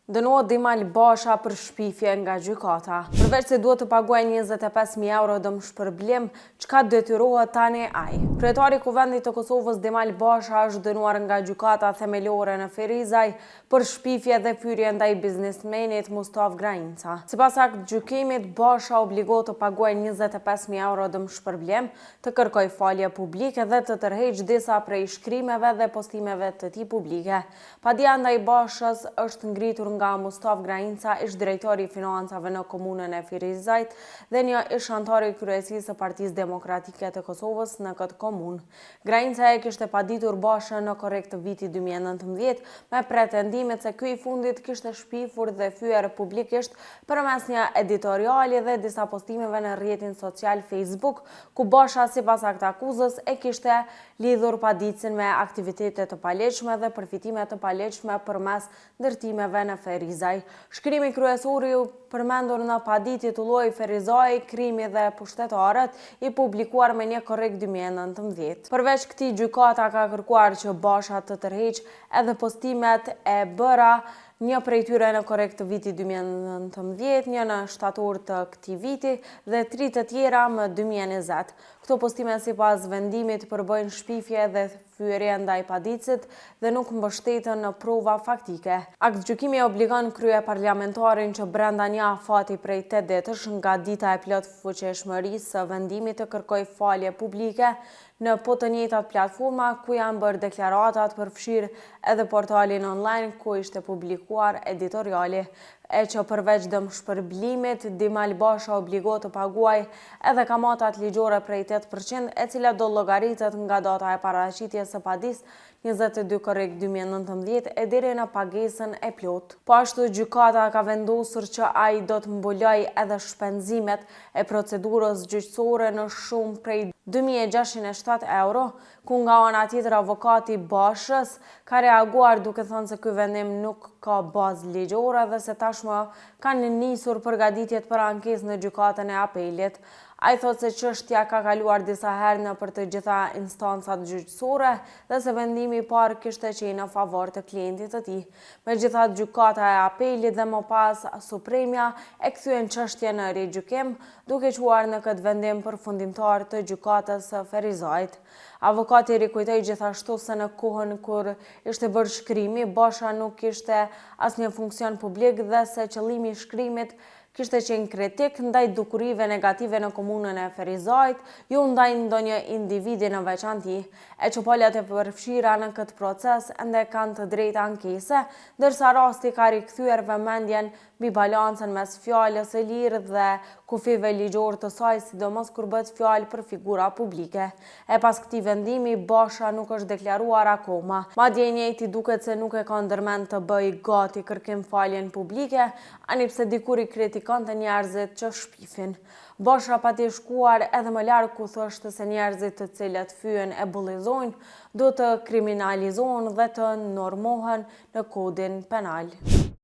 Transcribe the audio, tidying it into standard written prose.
Dënohet Dimal Basha për shpifje nga gjykata. Përveç se duhet të paguajë 25.000 euro dëmshpërblim, çka detyrohet tani ai? Kryetari i Kuvendit të Kosovës Dimal Basha është dënuar nga gjykata themelore në Ferizaj për shpifje dhe fyrje ndaj biznesmenit Mustaf Grainca. Sipas aktgjykimit, Basha obligohet të paguajë 25.000 euro dëmshpërblim, të kërkojë falje publike dhe të tërheqë disa prej shkrimeve dhe postimeve të tij publike. Padja ndaj Bashës është ngritur nga Mustaf Grainca, ish drejtori i financave në komunën e Firizajt dhe një ish antar i kryesisë së Partisë Demokratike të Kosovës në këtë komunë. Grainca e kishte paditur Bashën në korrekt të vitit 2019 me pretendimet se ky i fundit kishte shpifur dhe fyer publikisht përmes një editoriali dhe disa postimeve në rrjetin social Facebook, ku Basha sipas aktakuzës e kishte lidhur paditësin me aktivitete të paleqshme dhe përfitime të paleqshme përmes ndërtimeve në Ferizaj. Shkrimi kryesor i përmendur në paditje titulloi Ferizaj, krimi dhe pushtetarët, i publikuar me 1 korrik 2019. Përveç këtij, gjykata ka kërkuar që Basha të tërheqë edhe postimet e bëra, një prej tyre në korrik të vitit 2019, një në shtator të këtij viti dhe 3 të tjera më 2020. Këto postime sipas vendimit përbëjnë shpifje dhe fyerje ndaj paditësit dhe nuk mbështeten në prova faktike. Aktgjykimi obligon kryeparlamentarin që brenda një afati prej 8 ditësh nga dita e plot fuqishmërisë së vendimit të kërkojë falje publike në po të njëjtat platforma ku janë bërë deklaratat, përfshirë edhe portalin online ku ishte publikuar editoriali, e që përveç dëmshpërblimit, Dimal Basha obligohet të paguajë edhe kamatat ligjore prej 8%, e cila do llogaritet nga data e paraqitjes së padisë 22 korrik 2019 e deri në pagesën e plot. Po ashtu, gjykata ka vendosur që ai do të mbulojë edhe shpenzimet e procedurës gjyqësore në shumë prej 2.607 euro, ku nga ana tjetër avokati Bashës ka reaguar duke thënë se ky vendim nuk ka bazë ligjore dhe se tashmë kanë nisur përgatitjet për ankesë në gjykatën e apelit. Ai thotë se çështja ka kaluar disa herë në për të gjitha instancat gjyqësore dhe se vendimi i parë kishte qenë në favor të klientit të tij. Megjithatë, gjykata e apelit dhe më pas Supremja e kthyen çështjen në rigjykim, duke quar në këtë vendim përfundimtar të gjykatës së Ferizajt. Avokati rikujtoi gjithashtu se në kohën kur ishte bërë shkrimi, Basha nuk kishte asnjë funksion publik dhe se qëllimi i shkrimit kishte qenë kritik ndaj dukurive negative në komunën e Ferizajt, jo ndaj ndonjë individi në veçantë, e që palët e përfshira në këtë proces ende kanë të drejtë ankese, ndërsa rasti ka rikthyer vëmendjen mbi balancën mes fjalës së lirë dhe kufive ligjor të saj, sidomos kur bëhet fjalë për figura publike. E pas këtij vendimi, Basha nuk është deklaruar akoma. Madje i njëjti duket se nuk e ka ndërmend të bëjë gati kërkim faljen publike, ani pse dikur i kritikonte njerëzit që shpifin. Basha pati shkuar edhe më larg, ku thoshte se njerëzit të cilët fyen e bullizojnë do të kriminalizohen dhe të normohen në kodin penal.